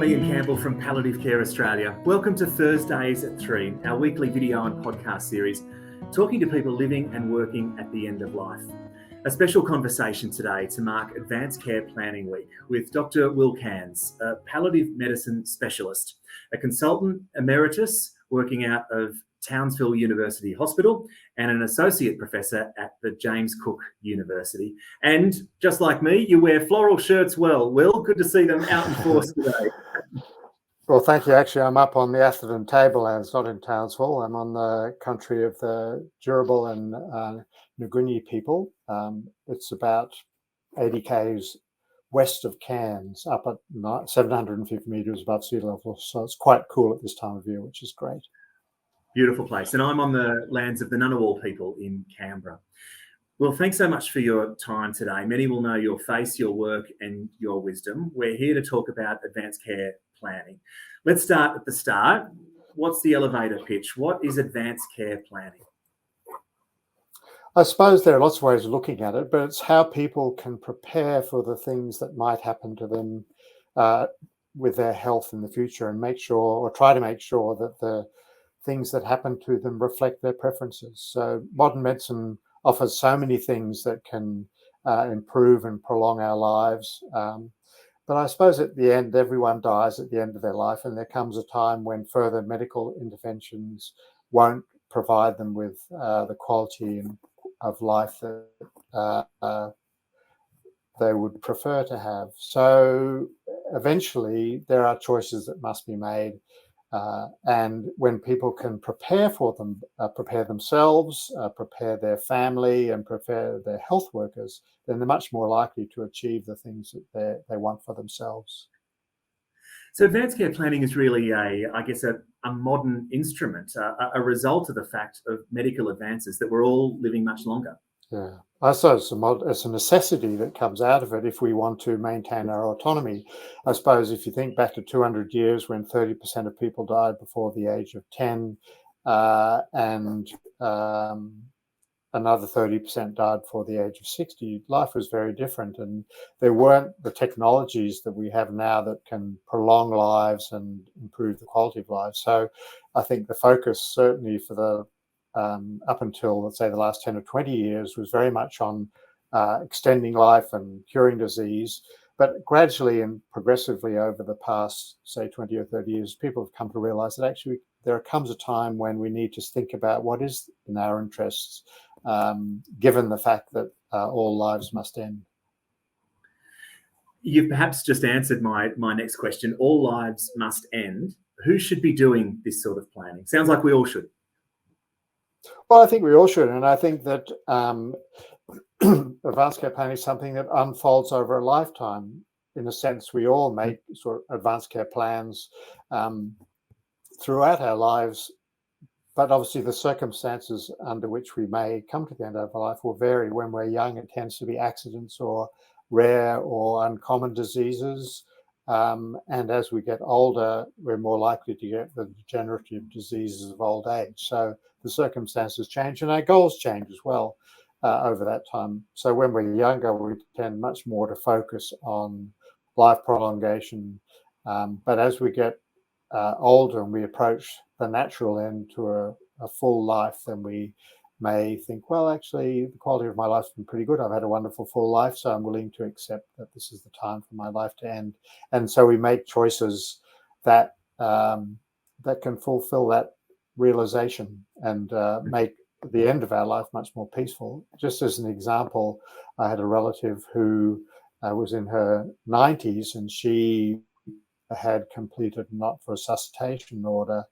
I'm Ian Campbell from Palliative Care Australia. Welcome to Thursdays at 3, our weekly video and podcast series, talking to people living and working at the end of life. A special conversation today to mark Advanced Care Planning Week with Dr. Will Cairns, a palliative medicine specialist, a consultant emeritus working out of Townsville University Hospital and an associate professor at the James Cook University. And just like me, you wear floral shirts well. Will, good to see them out in force today. Well, thank you. Actually, I'm up on the Atherton tablelands, not in Townsville. I'm on the country of the Durable and Ngunnawal people. It's about 80 k's west of Cairns, up at 750 metres above sea level. So it's quite cool at this time of year, which is great. Beautiful place. And I'm on the lands of the Ngunnawal people in Canberra. Well, thanks so much for your time today. Many will know your face, your work and your wisdom. We're here to talk about advanced care planning. Let's start at the start. What's the elevator pitch? What is advanced care planning? I suppose there are lots of ways of looking at it, but it's how people can prepare for the things that might happen to them with their health in the future and make sure, or try to make sure, that the things that happen to them reflect their preferences. So modern medicine offers so many things that can improve and prolong our lives. But I suppose at the end, everyone dies at the end of their life, and there comes a time when further medical interventions won't provide them with the quality of life that they would prefer to have. So eventually there are choices that must be made. And when people can prepare for them, prepare themselves, prepare their family and prepare their health workers, then they're much more likely to achieve the things that they want for themselves. So advanced care planning is really a modern instrument, a result of the fact of medical advances that we're all living much longer. Yeah, I suppose it's a necessity that comes out of it if we want to maintain our autonomy. I suppose if you think back to 200 years when 30% of people died before the age of 10 and another 30% died before the age of 60, life was very different, and there weren't the technologies that we have now that can prolong lives and improve the quality of lives. So I think the focus certainly for the up until, let's say, the last 10 or 20 years was very much on extending life and curing disease. But gradually and progressively over the past, say, 20 or 30 years, people have come to realize that actually there comes a time when we need to think about what is in our interests, given the fact that all lives must end. You've perhaps just answered my next question. All lives must end. Who should be doing this sort of planning? Sounds like we all should. Well, I think we all should. And I think that advanced care planning is something that unfolds over a lifetime. In a sense, we all make sort of advanced care plans throughout our lives. But obviously the circumstances under which we may come to the end of our life will vary. When we're young, it tends to be accidents or rare or uncommon diseases. And as we get older, we're more likely to get the degenerative diseases of old age. So the circumstances change and our goals change as well over that time. So when we're younger, we tend much more to focus on life prolongation. But as we get older and we approach the natural end to a full life, then we may think, well, actually, the quality of my life's been pretty good. I've had a wonderful full life, so I'm willing to accept that this is the time for my life to end. And so we make choices that that can fulfill that realization and make the end of our life much more peaceful. Just as an example, I had a relative who was in her 90s, and she had completed a not-for-resuscitation order.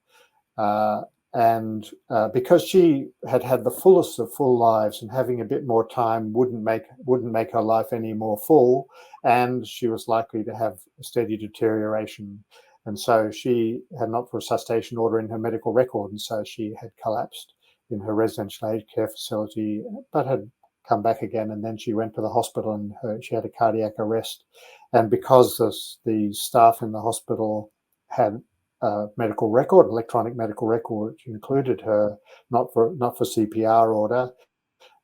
And because she had had the fullest of full lives, and having a bit more time wouldn't make her life any more full, and she was likely to have a steady deterioration. And so she had not for resuscitation order in her medical record, and so she had collapsed in her residential aged care facility, but had come back again. And then she went to the hospital, and she had a cardiac arrest. And because the staff in the hospital had medical record, electronic medical record, which included her not for CPR order,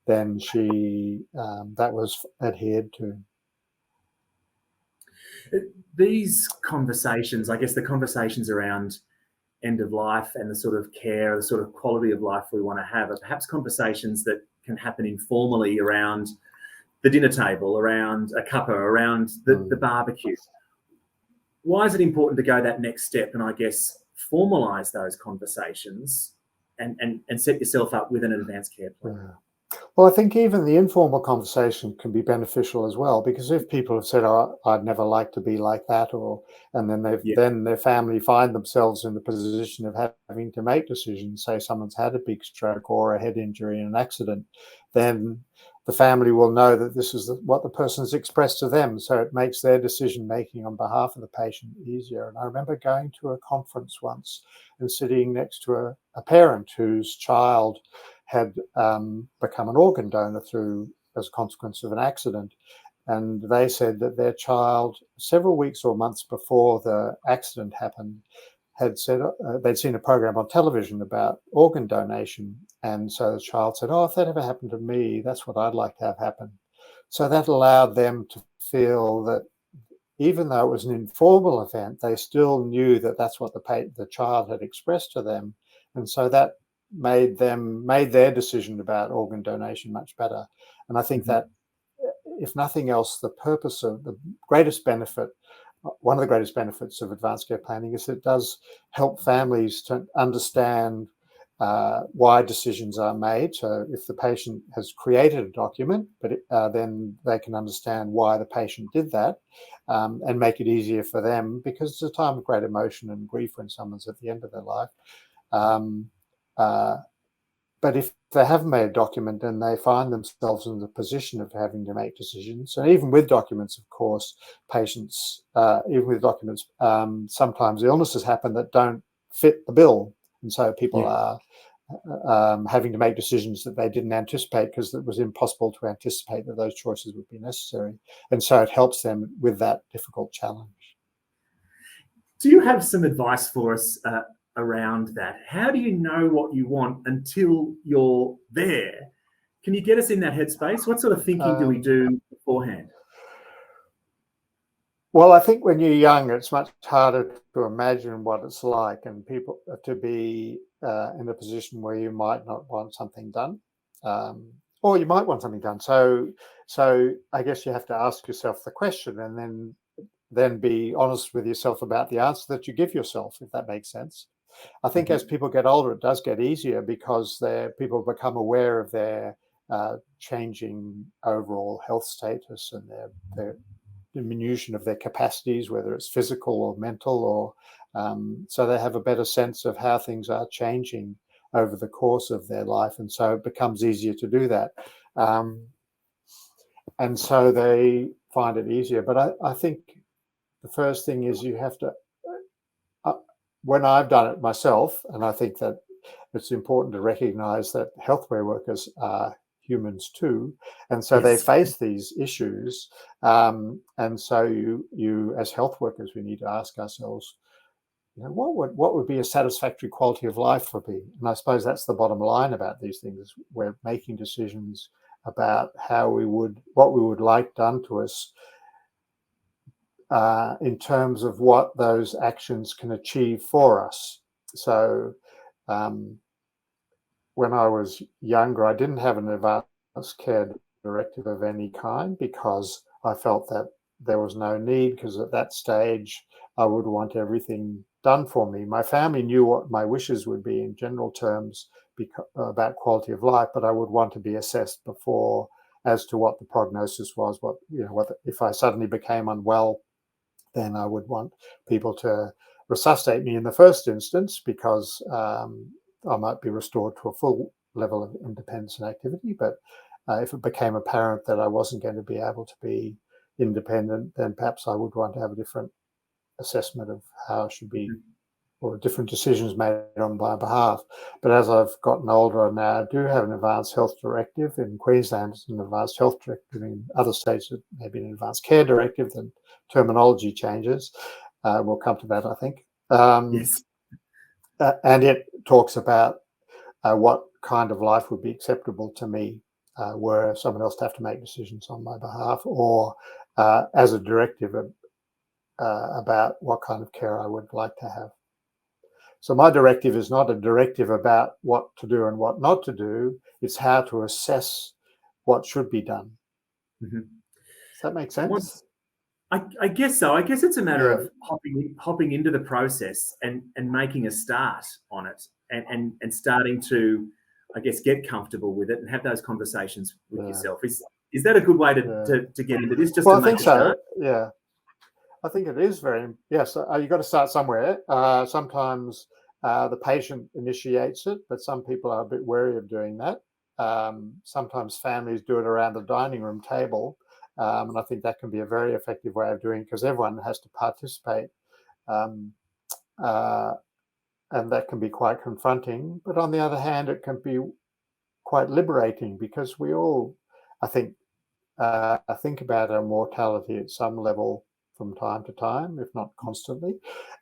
then she that was adhered to. These conversations, I guess the conversations around end of life and the sort of care, the sort of quality of life we want to have are perhaps conversations that can happen informally around the dinner table, around a cuppa, around the barbecue. Why is it important to go that next step and I guess formalise those conversations and set yourself up with an advanced care plan? Yeah. Well, I think even the informal conversation can be beneficial as well, because if people have said, "Oh, I'd never like to be like that," and then Yeah. then their family find themselves in the position of having to make decisions, say someone's had a big stroke or a head injury in an accident, then the family will know that this is what the person's expressed to them, so it makes their decision making on behalf of the patient easier. And I remember going to a conference once and sitting next to a parent whose child had become an organ donor as a consequence of an accident. And they said that their child, several weeks or months before the accident happened, had said they'd seen a program on television about organ donation. And so the child said, "Oh, if that ever happened to me, that's what I'd like to have happen." So that allowed them to feel that even though it was an informal event, they still knew that that's what the child had expressed to them. And so that made their decision about organ donation much better. And I think that, if nothing else, the greatest benefit, one of the greatest benefits of advanced care planning is it does help families to understand why decisions are made. So if the patient has created a document, then they can understand why the patient did that, and make it easier for them, because it's a time of great emotion and grief when someone's at the end of their life. But if they haven't made a document, then they find themselves in the position of having to make decisions. And even with documents, of course, sometimes illnesses happen that don't fit the bill. And so people are having to make decisions that they didn't anticipate, because it was impossible to anticipate that those choices would be necessary. And so it helps them with that difficult challenge. Do you have some advice for us around that? How do you know what you want until you're there? Can you get us in that headspace? What sort of thinking do we do beforehand? Well, I think when you're young, it's much harder to imagine what it's like, and people to be in a position where you might not want something done, or you might want something done. So I guess you have to ask yourself the question, and then be honest with yourself about the answer that you give yourself, if that makes sense. I think as people get older, it does get easier, because people become aware of their changing overall health status and their diminution of their capacities, whether it's physical or mental, or so they have a better sense of how things are changing over the course of their life, and so it becomes easier to do that. And so they find it easier. But I think the first thing is you have to, when I've done it myself, and I think that it's important to recognize that healthcare workers are humans too, and so they face these issues, and so you as health workers, we need to ask ourselves, what would be a satisfactory quality of life for me? And I suppose that's the bottom line about these things. We're making decisions about what we would like done to us, in terms of what those actions can achieve for us. So when I was younger, I didn't have an advanced care directive of any kind, because I felt that there was no need, because at that stage I would want everything done for me. My family knew what my wishes would be in general terms about quality of life, but I would want to be assessed before as to what the prognosis was. If I suddenly became unwell, then I would want people to resuscitate me in the first instance, because I might be restored to a full level of independence and activity. But if it became apparent that I wasn't going to be able to be independent, then perhaps I would want to have a different assessment of how I should be, or different decisions made on my behalf. But as I've gotten older now, I do have an advanced health directive. In Queensland, it's an advanced health directive. In other states, it may be an advanced care directive. Then terminology changes. We'll come to that, I think. And it talks about what kind of life would be acceptable to me, were someone else to have to make decisions on my behalf, or as a directive, about what kind of care I would like to have. So my directive is not a directive about what to do and what not to do. It's how to assess what should be done. Mm-hmm. Does that make sense? I guess so. I guess it's a matter Yeah. of hopping into the process and making a start on it and starting to, I guess, get comfortable with it and have those conversations with Yeah. yourself. Is that a good way Yeah. to get into this? Just Well, to I make think a so. start? Yeah. I think it is yes, you've got to start somewhere. Sometimes the patient initiates it, but some people are a bit wary of doing that. Sometimes families do it around the dining room table. And I think that can be a very effective way of doing it because everyone has to participate. Um, uh, and that can be quite confronting. But on the other hand, it can be quite liberating because we all, I think about our mortality at some level from time to time, if not constantly.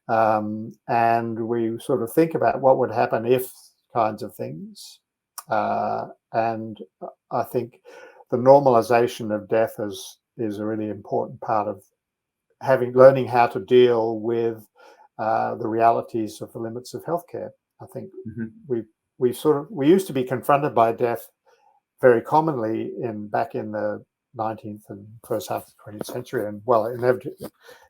And we sort of think about what would happen if kinds of things. And I think the normalization of death is a really important part of learning how to deal with the realities of the limits of healthcare. I think Mm-hmm. we used to be confronted by death very commonly back in the 19th and first half of the 20th century, and well,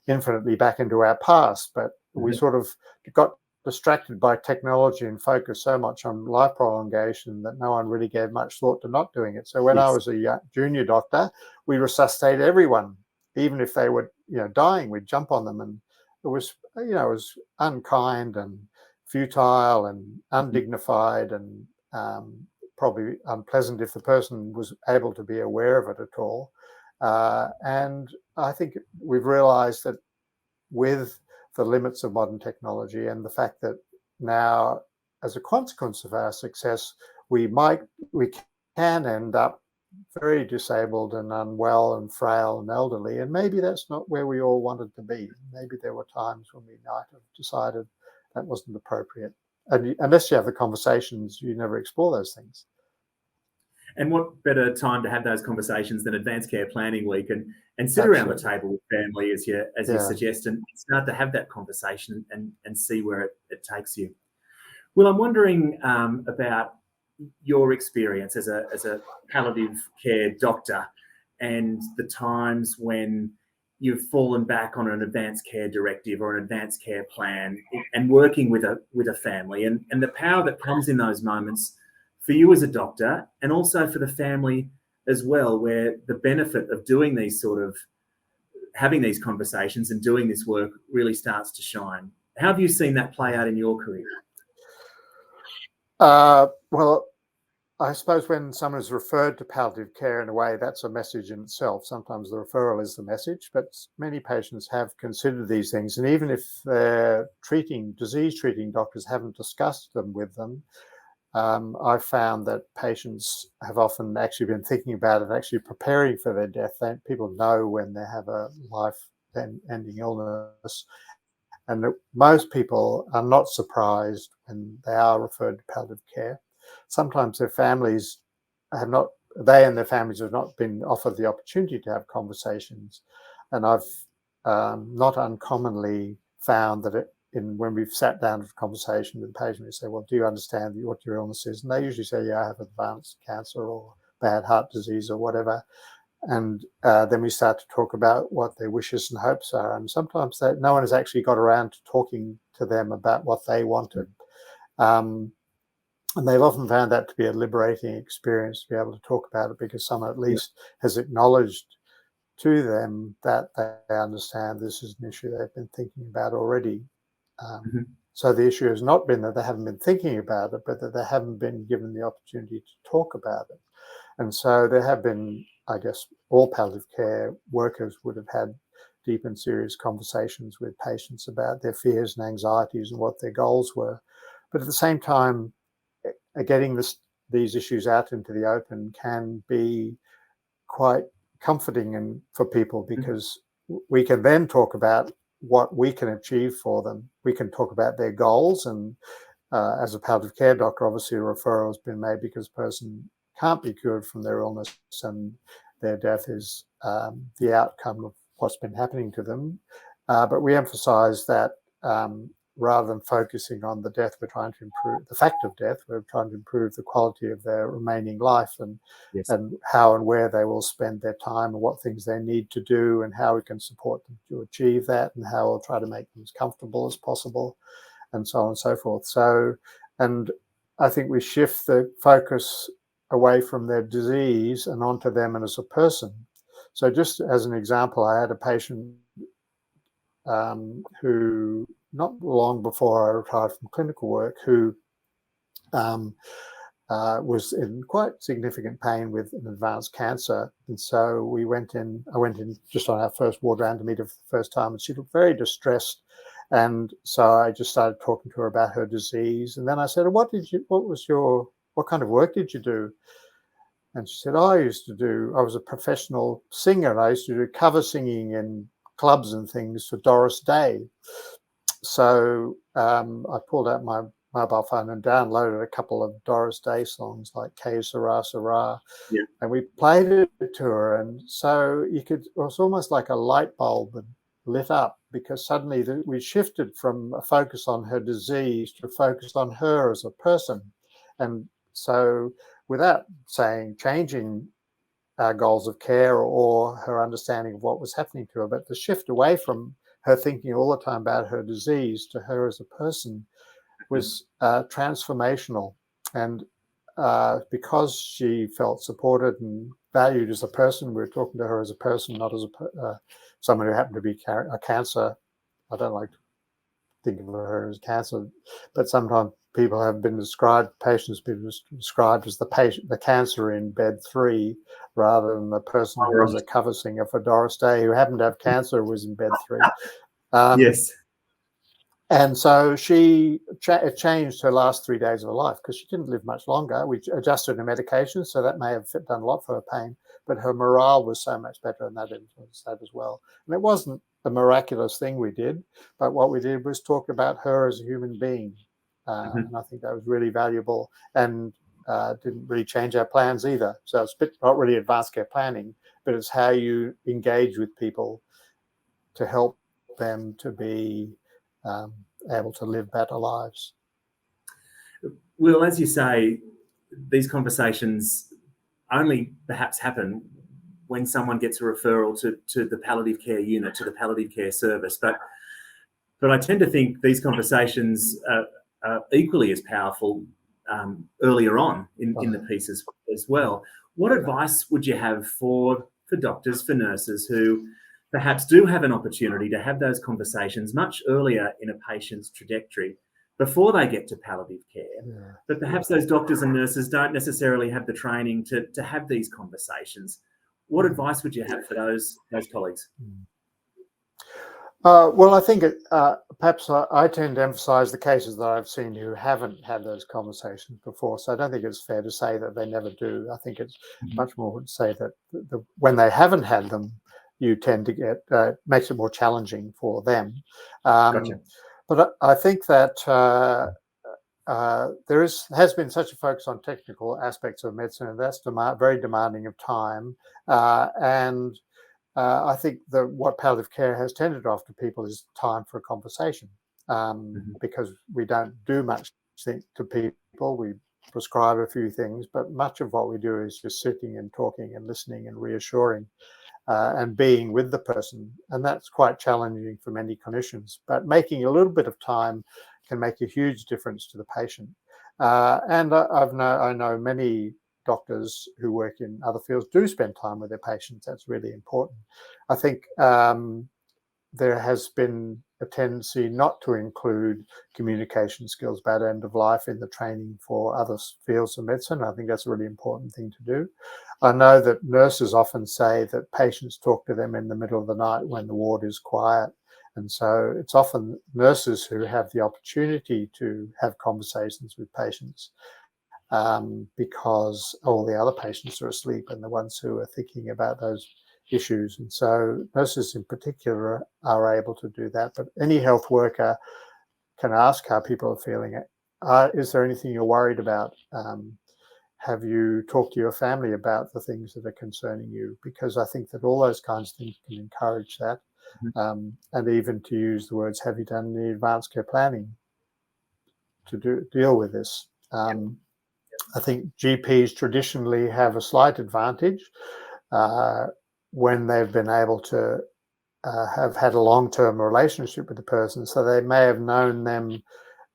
infinitely back into our past. But we Mm-hmm. sort of got distracted by technology and focused so much on life prolongation that no one really gave much thought to not doing it. So when I Yes. was a junior doctor, we resuscitated everyone, even if they were dying. We'd jump on them, and it was it was unkind and futile and undignified and probably unpleasant if the person was able to be aware of it at all. And I think we've realized that with the limits of modern technology and the fact that now, as a consequence of our success, we can end up very disabled and unwell and frail and elderly. And maybe that's not where we all wanted to be. Maybe there were times when we might have decided that wasn't appropriate. And unless you have the conversations, you never explore those things. And what better time to have those conversations than Advanced Care Planning Week and sit around the Absolutely. table with family as you Yeah. suggest and start to have that conversation and see where it takes you. Well, I'm wondering about your experience as a palliative care doctor and the times when you've fallen back on an advanced care directive or an advanced care plan and working with a family and the power that comes in those moments for you as a doctor and also for the family as well, where the benefit of doing these sort of having these conversations and doing this work really starts to shine. How have you seen that play out in your career? Well, I suppose when someone is referred to palliative care in a way, that's a message in itself. Sometimes the referral is the message, but many patients have considered these things. And even if their disease treating doctors haven't discussed them with them, I've found that patients have often actually been thinking about it, actually preparing for their death. People know when they have a life-ending illness. And most people are not surprised when they are referred to palliative care. Sometimes they and their families have not been offered the opportunity to have conversations. And I've not uncommonly found that when we've sat down to a conversation with the patient, we say, well, do you understand what your illness is? And they usually say, yeah, I have advanced cancer or bad heart disease or whatever. And then we start to talk about what their wishes and hopes are. And sometimes no one has actually got around to talking to them about what they wanted. And they've often found that to be a liberating experience to be able to talk about it because someone at least has acknowledged to them that they understand this is an issue they've been thinking about already. So the issue has not been that they haven't been thinking about it, but that they haven't been given the opportunity to talk about it. And so there have been, I guess, all palliative care workers would have had deep and serious conversations with patients about their fears and anxieties and what their goals were. But at the same time, getting these issues out into the open can be quite comforting for people because we can then talk about what we can achieve for them. We can talk about their goals. And as a palliative care doctor, obviously a referral has been made because the person can't be cured from their illness and their death is the outcome of what's been happening to them. But we emphasize that rather than focusing on the death, we're trying to improve the fact of death. We're trying to improve the quality of their remaining life, and how and where they will spend their time, and what things they need to do, and how we can support them to achieve that, and how we'll try to make them as comfortable as possible, and so on and so forth. So, and I think we shift the focus away from their disease and onto them and as a person. So just as an example, I had a patient who, not long before I retired from clinical work, who was in quite significant pain with an advanced cancer. And so I went in just on our first ward round to meet her for the first time, and she looked very distressed. And so I just started talking to her about her disease. And then I said, what kind of work did you do? And she said, I was a professional singer. I used to do cover singing in clubs and things for Doris Day. So I pulled out my mobile phone and downloaded a couple of Doris Day songs like K Sarah Sarah, and we played it to her. And so it was almost like a light bulb lit up, because suddenly we shifted from a focus on her disease to a focus on her as a person. And so, without changing our goals of care or her understanding of what was happening to her, but the shift away from her thinking all the time about her disease to her as a person was transformational. And because she felt supported and valued as a person, we were talking to her as a person, not as someone who happened to be a cancer. I don't like to think of her as cancer, but sometimes patients have been described as the cancer in bed 3, rather than the person who was a cover singer for Doris Day, who happened to have cancer, was in bed 3. Yes. And so it changed her last 3 days of her life, because she didn't live much longer. We adjusted her medication, so that may have done a lot for her pain, but her morale was so much better, and that influenced that as well. And it wasn't a miraculous thing we did, but what we did was talk about her as a human being. And I think that was really valuable, and didn't really change our plans either. So it's not really advanced care planning, but it's how you engage with people to help them to be able to live better lives. Well, as you say, these conversations only perhaps happen when someone gets a referral to the palliative care unit, to the palliative care service. But I tend to think these conversations are equally as powerful earlier on in the piece as well. What advice would you have for doctors, for nurses who perhaps do have an opportunity to have those conversations much earlier in a patient's trajectory before they get to palliative care, but perhaps those doctors and nurses don't necessarily have the training to have these conversations? What advice would you have for those colleagues? Well, I think perhaps I tend to emphasize the cases that I've seen who haven't had those conversations before. So I don't think it's fair to say that they never do. I think it's much more to say that when they haven't had them, you tend to get makes it more challenging for them. Gotcha. But I think that there has been such a focus on technical aspects of medicine, and that's very demanding of time. And I think that what palliative care has tended to offer people is time for a conversation, because we don't do much to people. We prescribe a few things, but much of what we do is just sitting and talking and listening and reassuring and being with the person. And that's quite challenging for many clinicians, but making a little bit of time can make a huge difference to the patient. And I know many doctors who work in other fields do spend time with their patients. That's really important. I think there has been a tendency not to include communication skills about end of life in the training for other fields of medicine. I think that's a really important thing to do. I know that nurses often say that patients talk to them in the middle of the night when the ward is quiet. And so it's often nurses who have the opportunity to have conversations with patients, because all the other patients are asleep and the ones who are thinking about those issues. And so nurses in particular are able to do that. But any health worker can ask how people are feeling. Is there anything you're worried about? Have you talked to your family about the things that are concerning you? Because I think that all those kinds of things can encourage that. and even to use the words, have you done any advanced care planning to deal with this? I think GPs traditionally have a slight advantage when they've been able to have had a long-term relationship with the person. So they may have known them,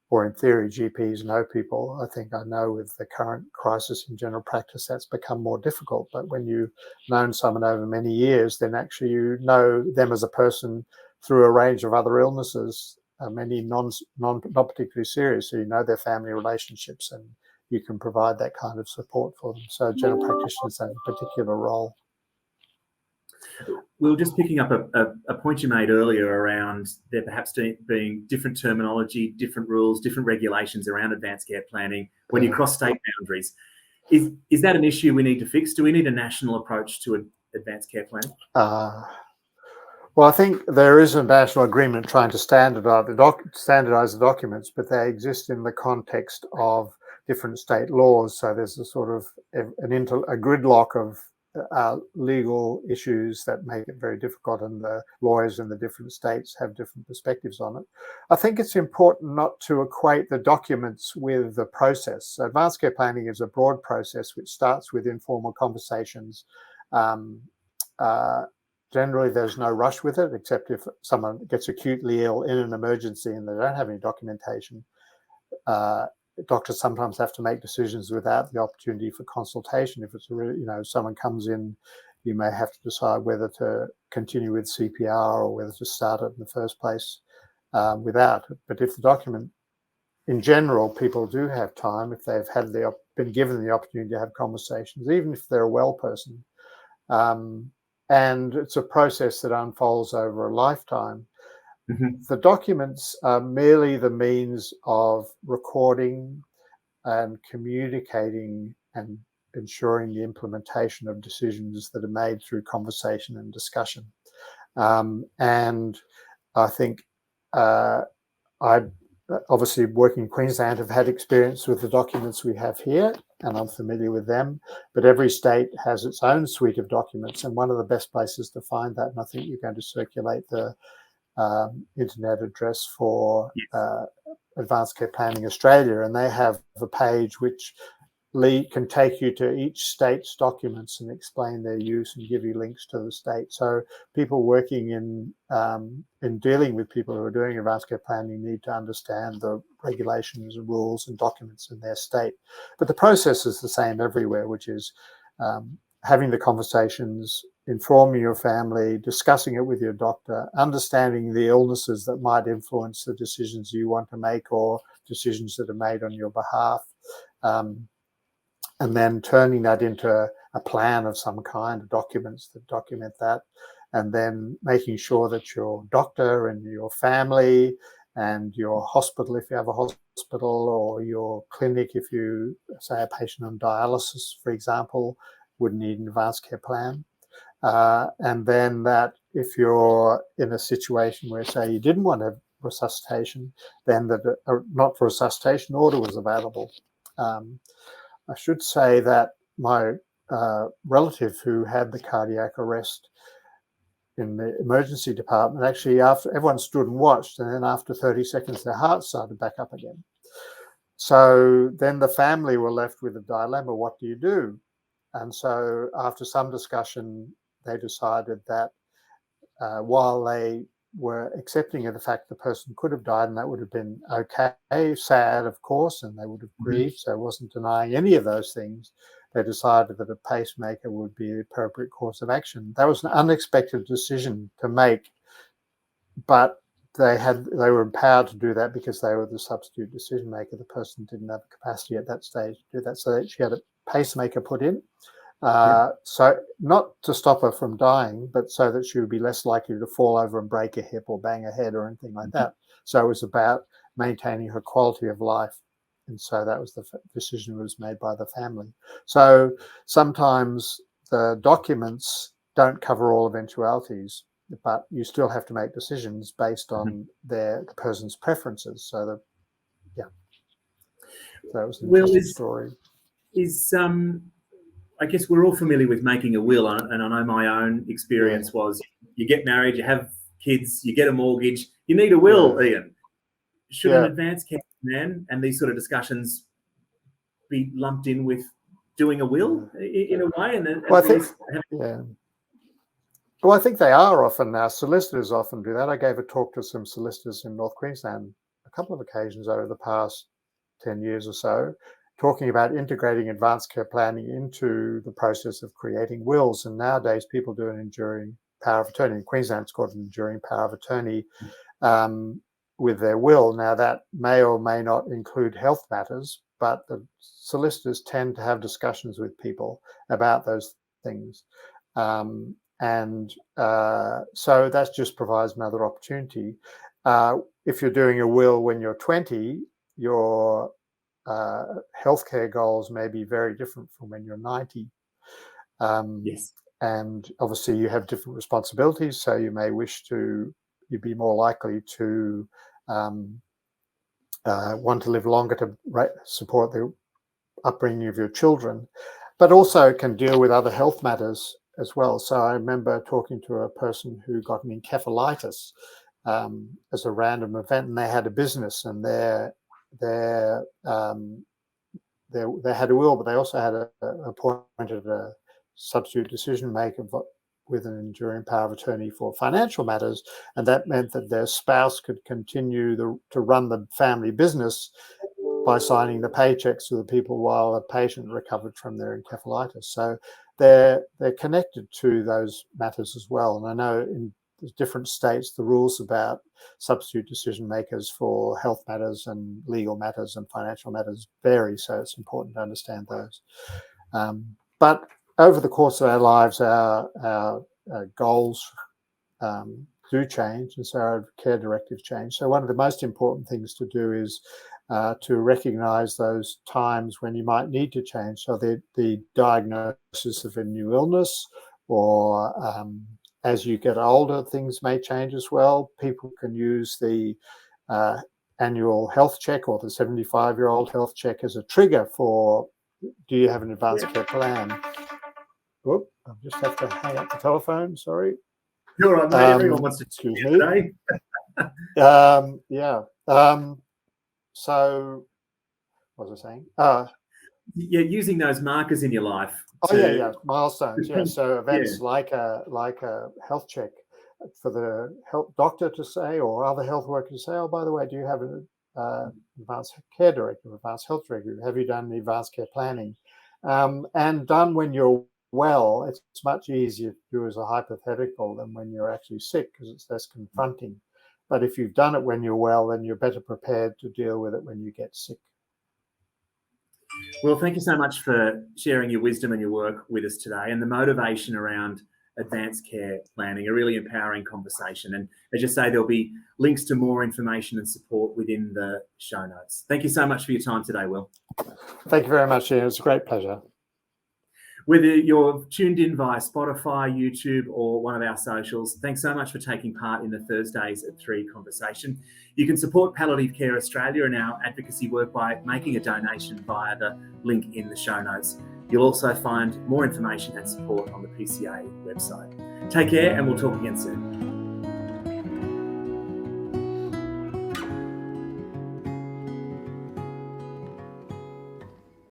or in theory, GPs know people. I think I know with the current crisis in general practice, that's become more difficult. But when you've known someone over many years, then actually you know them as a person through a range of other illnesses, many not particularly serious. So you know their family relationships, and you can provide that kind of support for them. So general practitioners have a particular role. We were just picking up a point you made earlier around there perhaps being different terminology, different rules, different regulations around advanced care planning when you cross state boundaries. Is that an issue we need to fix? Do we need a national approach to advanced care planning? Well, I think there is a national agreement trying to standardize the documents, but they exist in the context of different state laws. So there's a sort of a gridlock of legal issues that make it very difficult, and the lawyers in the different states have different perspectives on it. I think it's important not to equate the documents with the process. So advanced care planning is a broad process which starts with informal conversations. Generally, there's no rush with it, except if someone gets acutely ill in an emergency and they don't have any documentation. Doctors sometimes have to make decisions without the opportunity for consultation. If it's really, someone comes in, you may have to decide whether to continue with CPR or whether to start it in the first place without it. But if the document, in general, people do have time if they've been given the opportunity to have conversations, even if they're a well person. And it's a process that unfolds over a lifetime. The documents are merely the means of recording and communicating and ensuring the implementation of decisions that are made through conversation and discussion. And I think I obviously working in Queensland have had experience with the documents we have here, and I'm familiar with them, but every state has its own suite of documents, and one of the best places to find that, and I think you're going to circulate the internet address for Advanced Care Planning Australia, and they have a page which can take you to each state's documents and explain their use and give you links to the state. So people working in dealing with people who are doing advanced care planning need to understand the regulations and rules and documents in their state. But the process is the same everywhere, which is having the conversations, informing your family, discussing it with your doctor, understanding the illnesses that might influence the decisions you want to make or decisions that are made on your behalf, and then turning that into a plan of some kind, documents that document that, and then making sure that your doctor and your family and your hospital, if you have a hospital, or your clinic, if you, say, a patient on dialysis, for example, would need an advanced care plan. And then that if you're in a situation where, say, you didn't want to have resuscitation, then that a not for resuscitation order was available. I should say that my relative who had the cardiac arrest in the emergency department, actually, after everyone stood and watched, and then after 30 seconds, their heart started back up again. So then the family were left with a dilemma: what do you do? And so after some discussion, they decided that while they were accepting of the fact the person could have died, and that would have been okay, sad, of course, and they would have grieved, so I wasn't denying any of those things, they decided that a pacemaker would be the appropriate course of action. That was an unexpected decision to make, but they were empowered to do that because they were the substitute decision maker. The person didn't have the capacity at that stage to do that, so she had a pacemaker put in. So not to stop her from dying, but so that she would be less likely to fall over and break a hip or bang her head or anything like that. So it was about maintaining her quality of life. And so that was the decision that was made by the family. So sometimes the documents don't cover all eventualities, but you still have to make decisions based on the person's preferences. So that was an interesting story. I guess we're all familiar with making a will, and I know my own experience was you get married, you have kids, you get a mortgage, you need a will, Ian. Should an Yeah. advanced care plan and these sort of discussions be lumped in with doing a will in a way? Well, I think they are often now. Solicitors often do that. I gave a talk to some solicitors in North Queensland a couple of occasions over the past 10 years or so, talking about integrating advanced care planning into the process of creating wills. And nowadays, people do an enduring power of attorney. In Queensland, it's called an enduring power of attorney with their will. Now, that may or may not include health matters, but the solicitors tend to have discussions with people about those things. So that just provides another opportunity. If you're doing a will when you're 20, your healthcare goals may be very different from when you're 90. Yes. And obviously you have different responsibilities, so you may wish to, you'd be more likely to want to live longer to support the upbringing of your children, but also it can deal with other health matters as well. So I remember talking to a person who got an encephalitis as a random event, and they had a business, and they had a will, but they also had appointed a substitute decision maker with an enduring power of attorney for financial matters, and that meant that their spouse could continue to run the family business by signing the paychecks to the people while the patient recovered from their encephalitis. So they're connected to those matters as well. And I know in different states the rules about substitute decision makers for health matters and legal matters and financial matters vary, so it's important to understand those. But over the course of our lives, our goals do change, and so our care directives change. So one of the most important things to do is to recognize those times when you might need to change. So the diagnosis of a new illness, or as you get older, things may change as well. People can use the annual health check or the 75-year-old health check as a trigger for, do you have an advanced care plan? Whoop, I just have to hang up the telephone, sorry. You're right, mate. Everyone wants to excuse me me. today. So what was I saying? Yeah, using those markers in your life. Milestones. Yeah, so events like a health check for the health doctor to say, or other health workers to say, oh, by the way, do you have an advanced care directive, advanced health directive? Have you done the advanced care planning? And done when you're well, it's much easier to do as a hypothetical than when you're actually sick, because it's less confronting. But if you've done it when you're well, then you're better prepared to deal with it when you get sick. Well, thank you so much for sharing your wisdom and your work with us today, and the motivation around advanced care planning, a really empowering conversation. And as you say, there'll be links to more information and support within the show notes. Thank you so much for your time today, Will. Thank you very much, Ian. It was a great pleasure. Whether you're tuned in via Spotify, YouTube, or one of our socials, thanks so much for taking part in the Thursdays at 3 conversation. You can support Palliative Care Australia and our advocacy work by making a donation via the link in the show notes. You'll also find more information and support on the PCA website. Take care, and we'll talk again soon.